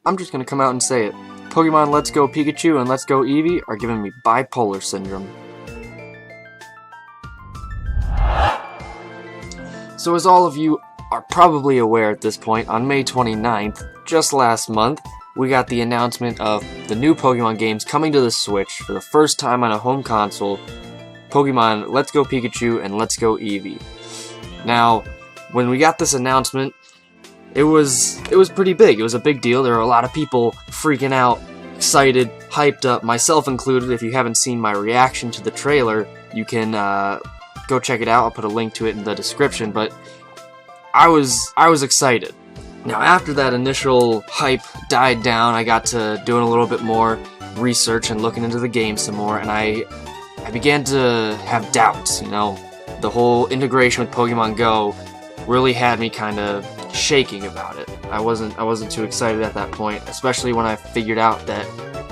I'm just gonna come out and say it. Pokemon Let's Go Pikachu and Let's Go Eevee are giving me bipolar syndrome. So as all of you are probably aware at this point, on May 29th, just last month, we got the announcement of the new Pokemon games coming to the Switch for the first time on a home console, Pokemon Let's Go Pikachu and Let's Go Eevee. Now, when we got this announcement, it was pretty big. It was a big deal. There were a lot of people freaking out, excited, hyped up, myself included. If you haven't seen my reaction to the trailer, you can go check it out. I'll put a link to it in the description, but I was excited. Now, after that initial hype died down, I got to doing a little bit more research and looking into the game some more, and I began to have doubts. You know, the whole integration with Pokemon Go really had me kind of shaking about it. I wasn't too excited at that point, especially when I figured out that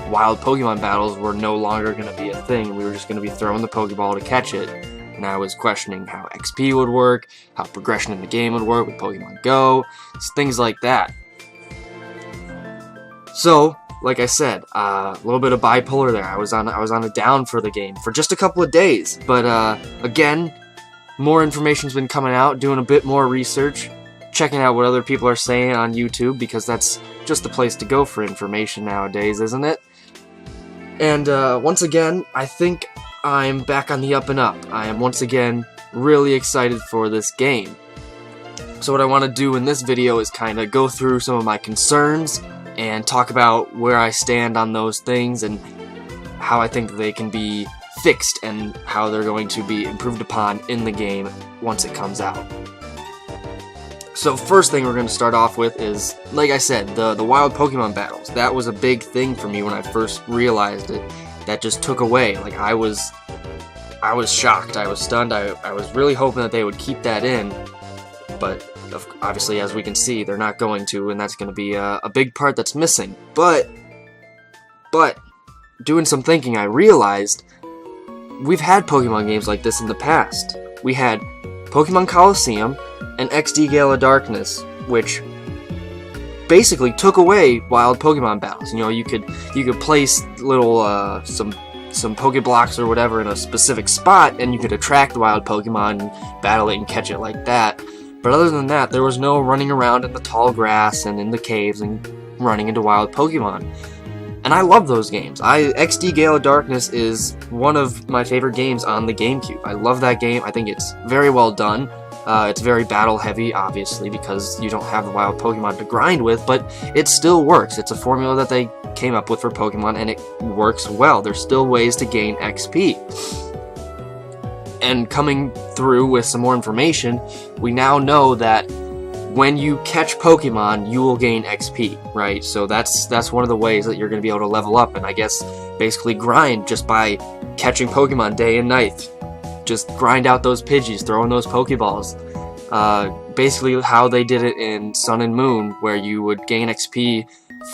wild Pokemon battles were no longer going to be a thing. We were just going to be throwing the Pokeball to catch it. And I was questioning how XP would work, how progression in the game would work with Pokemon Go, things like that. So, like I said, a little bit of bipolar there. I was on a down for the game for just a couple of days, but again, more information's been coming out, doing a bit more research, checking out what other people are saying on YouTube, because that's just the place to go for information nowadays, isn't it? And once again, I think I'm back on the up and up. I am once again really excited for this game. So what I want to do in this video is kind of go through some of my concerns and talk about where I stand on those things and how I think they can be fixed and how they're going to be improved upon in the game once it comes out. So first thing we're going to start off with is, like I said, the wild Pokemon battles. That was a big thing for me when I first realized it. That just took away. Like, I was shocked. I was stunned. I was really hoping that they would keep that in, but obviously, as we can see, they're not going to, and that's going to be a big part that's missing. But doing some thinking, I realized we've had Pokemon games like this in the past. We had Pokemon Coliseum and XD Gala Darkness, which basically took away wild Pokemon battles. You know, you could place little some Pokeblocks or whatever in a specific spot, and you could attract wild Pokemon and battle it and catch it like that. But other than that, there was no running around in the tall grass and in the caves and running into wild Pokemon. And I love those games. XD Gala Darkness is one of my favorite games on the GameCube. I love that game. I think it's very well done. It's very battle heavy, obviously, because you don't have the wild Pokemon to grind with, but it still works. It's a formula that they came up with for Pokemon, and it works well. There's still ways to gain XP. And coming through with some more information, we now know that when you catch Pokemon, you will gain XP, right? So that's one of the ways that you're going to be able to level up, and I guess basically grind just by catching Pokemon day and night. Just grind out those Pidgeys, throwing those Pokeballs. Basically how they did it in Sun and Moon, where you would gain XP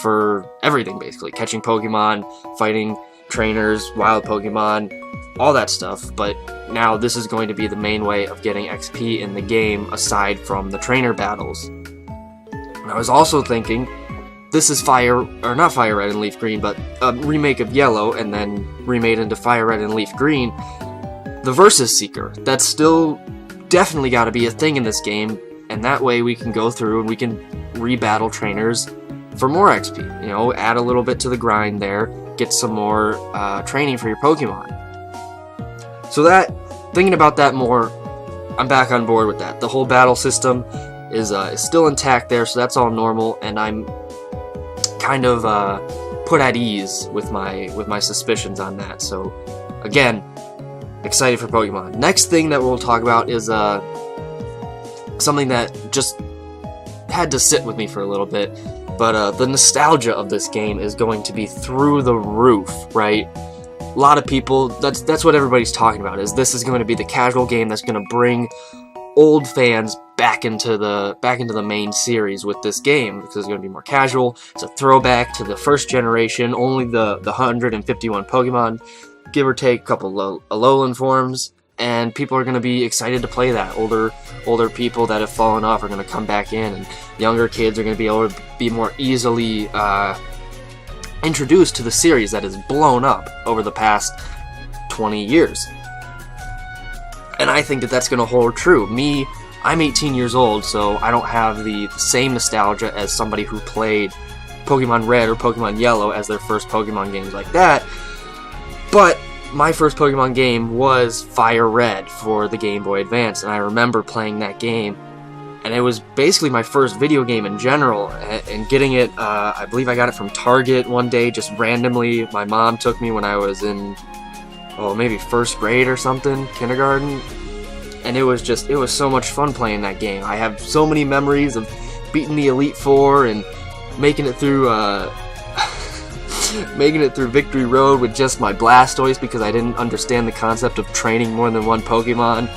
for everything, basically. Catching Pokemon, fighting trainers, wild Pokemon, all that stuff. But now this is going to be the main way of getting XP in the game, aside from the trainer battles. And I was also thinking, this is not Fire Red and Leaf Green, but a remake of Yellow, and then remade into Fire Red and Leaf Green. The Versus Seeker, that's still definitely got to be a thing in this game, and that way we can go through and we can rebattle trainers for more XP. You know, add a little bit to the grind there, get some more training for your Pokemon. So thinking about that more, I'm back on board with that. The whole battle system is still intact there, so that's all normal, and I'm kind of put at ease with my suspicions on that. So again, excited for Pokemon. Next thing that we'll talk about is something that just had to sit with me for a little bit, but the nostalgia of this game is going to be through the roof, right? A lot of people, that's what everybody's talking about, is this is going to be the casual game that's going to bring old fans back into the main series with this game, because it's going to be more casual. It's a throwback to the first generation, only the 151 Pokemon, give or take a couple Alolan forms, and people are going to be excited to play that. Older people that have fallen off are going to come back in, and younger kids are going to be able to be more easily introduced to the series that has blown up over the past 20 years. And I think that that's going to hold true. I'm 18 years old, so I don't have the same nostalgia as somebody who played Pokemon Red or Pokemon Yellow as their first Pokemon games like that. But my first Pokemon game was Fire Red for the Game Boy Advance, and I remember playing that game, and it was basically my first video game in general, and getting it, I believe I got it from Target one day, just randomly. My mom took me when I was in, maybe first grade or something, kindergarten, and it was so much fun playing that game. I have so many memories of beating the Elite Four and making it through Victory Road with just my Blastoise because I didn't understand the concept of training more than one Pokemon.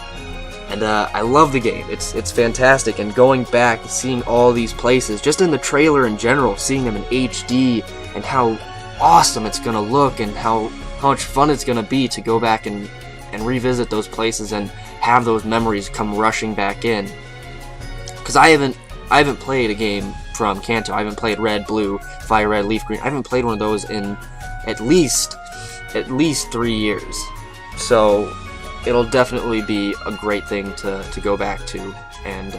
And I love the game. It's fantastic. And going back and seeing all these places, just in the trailer in general, seeing them in HD and how awesome it's gonna look and how much fun it's gonna be to go back and revisit those places and have those memories come rushing back in. Because I haven't played a game from Kanto. I haven't played Red, Blue, Fire Red, Leaf Green. I haven't played one of those in at least 3 years. So it'll definitely be a great thing to go back to and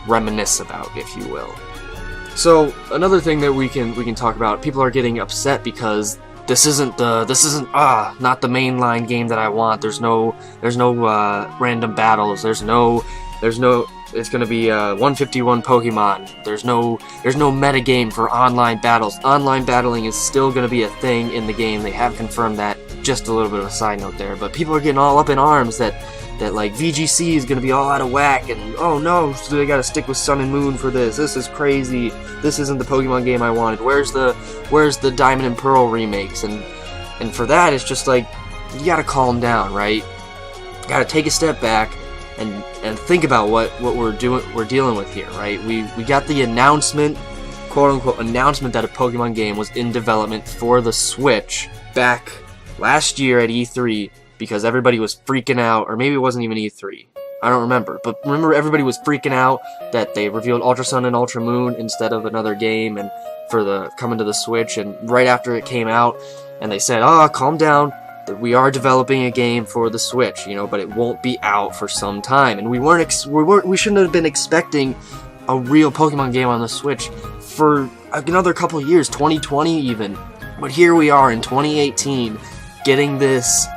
reminisce about, if you will. So another thing that we can talk about, people are getting upset because this isn't not the mainline game that I want. There's no random battles. There's no it's going to be 151 Pokemon. There's no metagame for online battles. Online battling is still going to be a thing in the game. They have confirmed that. Just a little bit of a side note there. But people are getting all up in arms that like VGC is going to be all out of whack, and oh no, so they got to stick with Sun and Moon for this. This is crazy. This isn't the Pokemon game I wanted. Where's the Diamond and Pearl remakes? And for that, it's just like, you got to calm down, right? You got to take a step back and think about what we're dealing with here, right? We got the announcement, quote unquote announcement, that a Pokemon game was in development for the Switch back last year at E3 because everybody was freaking out, or maybe it wasn't even E3. I don't remember, but remember everybody was freaking out that they revealed Ultra Sun and Ultra Moon instead of another game and for the coming to the Switch, and right after it came out and they said, calm down, we are developing a game for the Switch, but it won't be out for some time. And we shouldn't have been expecting a real Pokemon game on the Switch for another couple of years, 2020 even. But here we are in 2018, getting this.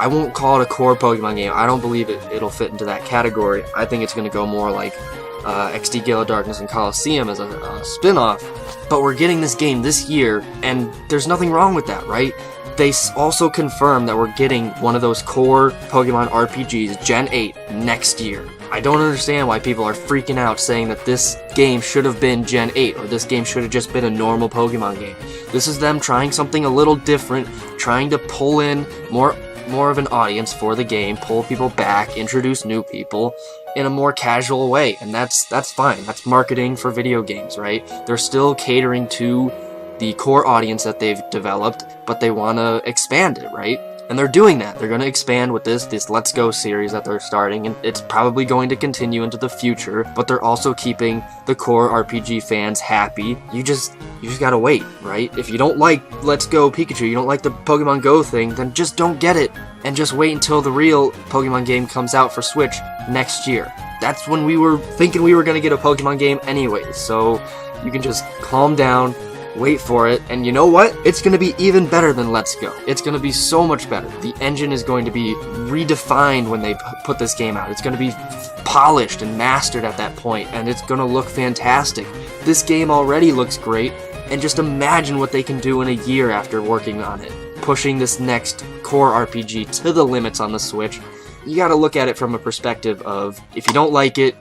I won't call it a core Pokemon game. I don't believe it'll fit into that category. I think it's going to go more like XD Gale of Darkness and Coliseum as a spin-off. But we're getting this game this year, and there's nothing wrong with that, right? They also confirmed that we're getting one of those core Pokemon RPGs, Gen 8, next year. I don't understand why people are freaking out saying that this game should have been Gen 8, or this game should have just been a normal Pokemon game. This is them trying something a little different, trying to pull in more of an audience for the game, pull people back, introduce new people in a more casual way, and that's fine. That's marketing for video games, right? They're still catering to the core audience that they've developed, but they want to expand it, right? And they're doing that. They're going to expand with this Let's Go series that they're starting, and it's probably going to continue into the future, but they're also keeping the core RPG fans happy. You just gotta wait, right? If you don't like Let's Go Pikachu, you don't like the Pokemon Go thing, then just don't get it, and just wait until the real Pokemon game comes out for Switch next year. That's when we were thinking we were going to get a Pokemon game anyways, so you can just calm down, wait for it, and you know what? It's going to be even better than Let's Go. It's going to be so much better. The engine is going to be redefined when they put this game out. It's going to be polished and mastered at that point, and it's going to look fantastic. This game already looks great, and just imagine what they can do in a year after working on it, pushing this next core RPG to the limits on the Switch. You got to look at it from a perspective of, if you don't like it,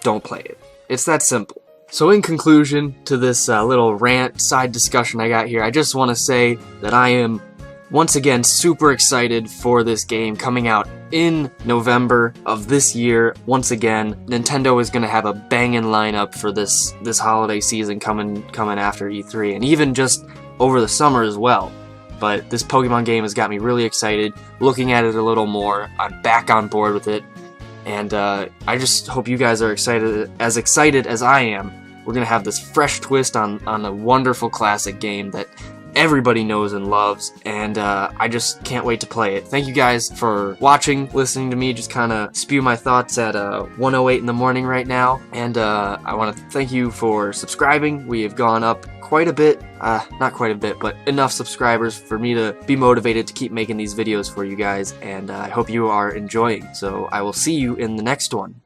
don't play it. It's that simple. So in conclusion to this little rant side discussion I got here, I just want to say that I am once again super excited for this game coming out in November of this year. Once again, Nintendo is going to have a banging lineup for this holiday season coming after E3, and even just over the summer as well. but this Pokemon game has got me really excited. Looking at it a little more, I'm back on board with it, and I just hope you guys are excited as I am. We're gonna have this fresh twist on a wonderful classic game that everybody knows and loves, and I just can't wait to play it. Thank you guys for watching, listening to me just kind of spew my thoughts at 1:08 in the morning right now, and I want to thank you for subscribing. We have gone up quite a bit, not quite a bit, but enough subscribers for me to be motivated to keep making these videos for you guys, and I hope you are enjoying. So I will see you in the next one.